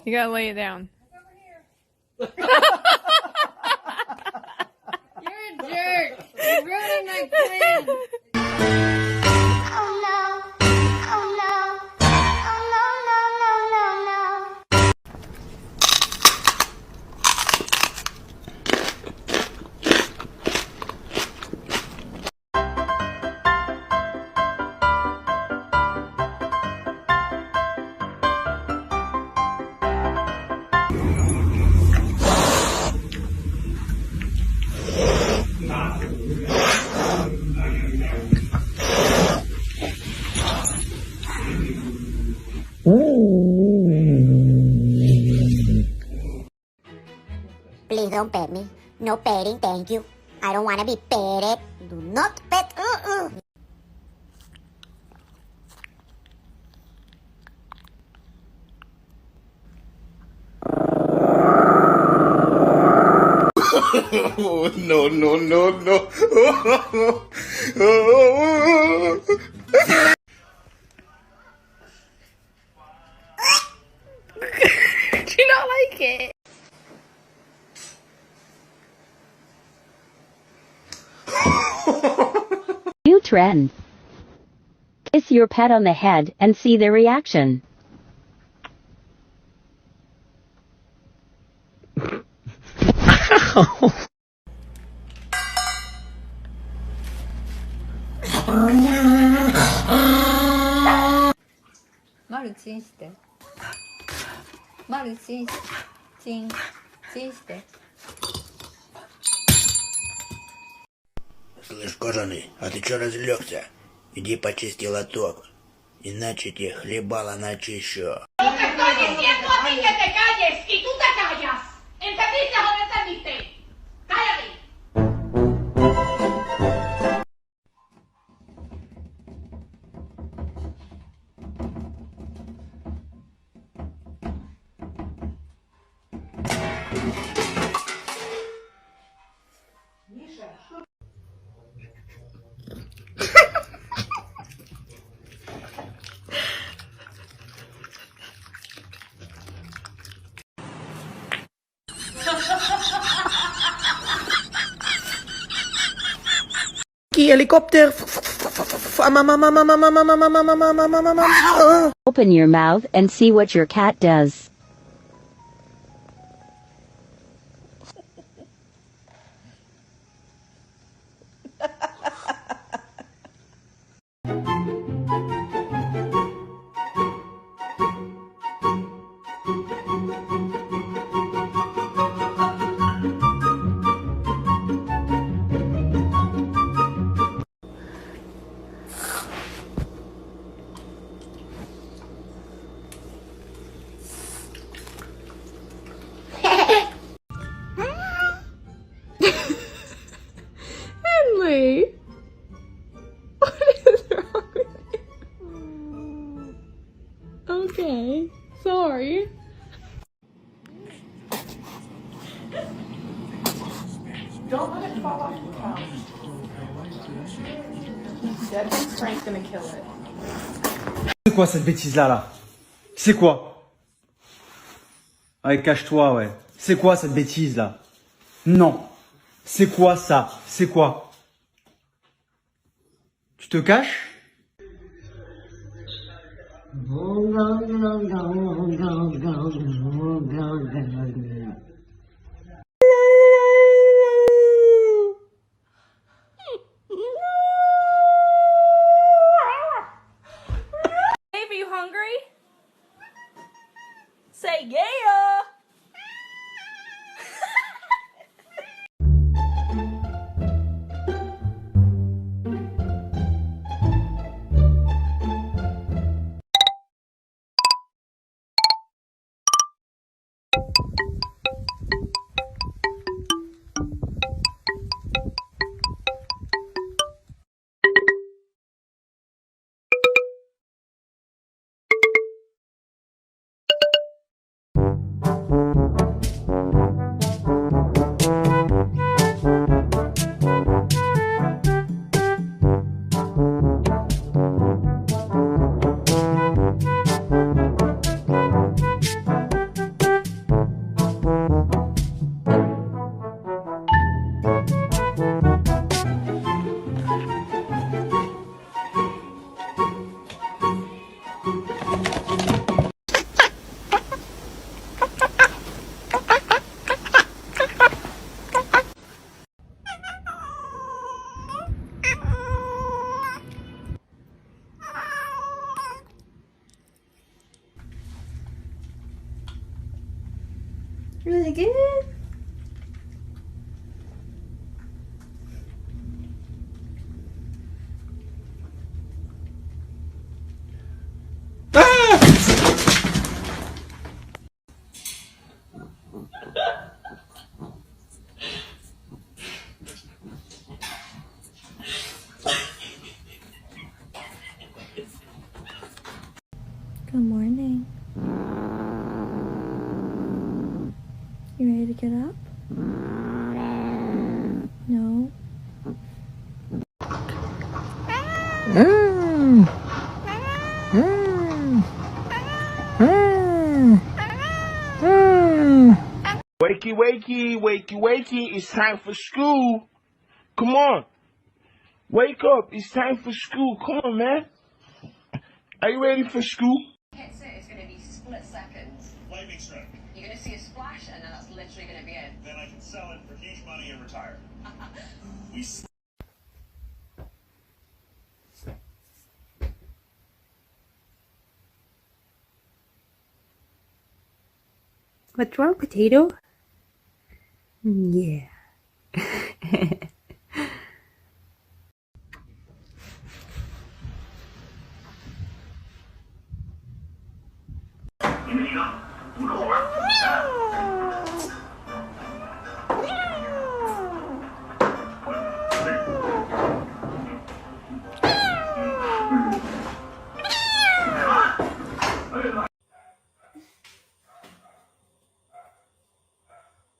You gotta lay it down. You're a jerk. You're ruining my plan. Oh no. Oh no. Oh no, no, no, no, no. Please don't pet me. No petting, thank you. I don't want to be petted. Do not pet. Oh, no, no, no, no. Do you not like it? New trend. Kiss your pet on the head and see their reaction. Maruチンして。マルチンチンチンして。 Слышь, кожаный, а ты чё разлегся? Иди почисти лоток, иначе тебе хлебала начищу. Te estoy diciendo a ti que te calles y tú te callas. ¿Entendiste o no entendiste? ¡Cállate! Helikopter! Open your mouth and see what your cat does. Henley! What is wrong with you? Okay, sorry. Don't let it fall off the couch. Dead Frank's gonna kill it. C'est quoi cette bêtise-là, là? C'est quoi? Ouais, cache-toi, ouais. C'est quoi cette bêtise-là? Non. C'est quoi ça? C'est quoi? Tu te caches? Dave, are you hungry? Say yeah! really good. Good morning. You ready to get up? No? Wakey, wakey, wakey, wakey, it's time for school. Come on. Wake up, it's time for school. Come on, man. Are you ready for school? Hits it, it's going to be split seconds. Lightning strike. You're going to see a splash, and then that's literally going to be it. Then I can sell it for huge money and retire. What's wrong, potato? Yeah.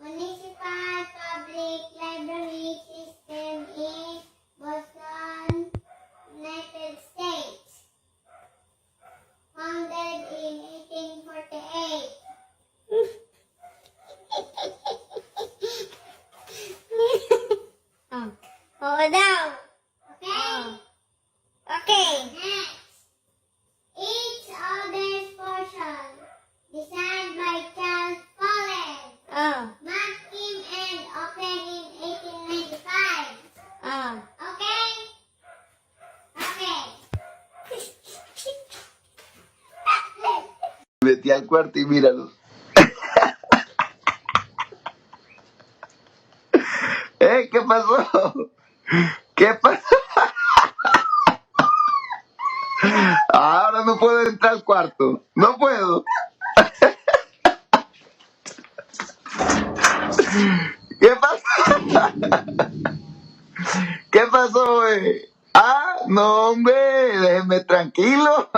Municipal Public Library System in Boston, United States. Founded in 1848. Oh, down. Okay? Okay. Next. Each other's portion. Designed by Charles Collins. Maxim and opened in 1895. Okay? Okay. Metí al cuarto y míralos. ¿Qué pasó? ¿Qué pasó? Ahora no puedo entrar al cuarto. No puedo. ¿Qué pasó? ¿Qué pasó, güey? Ah, no, hombre, déjenme tranquilo.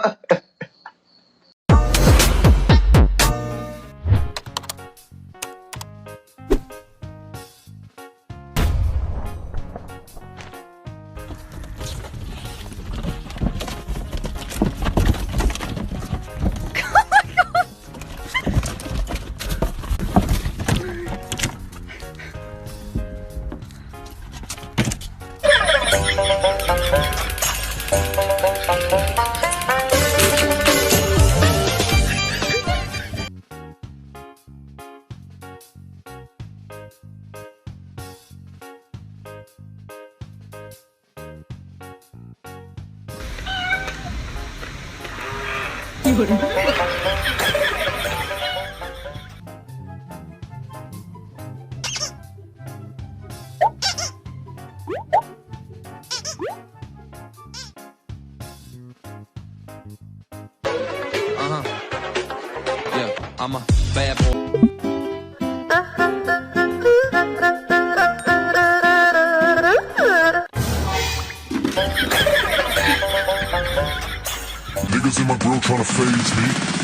Yeah, I'm a bad boy. Niggas in my grill tryna phase me.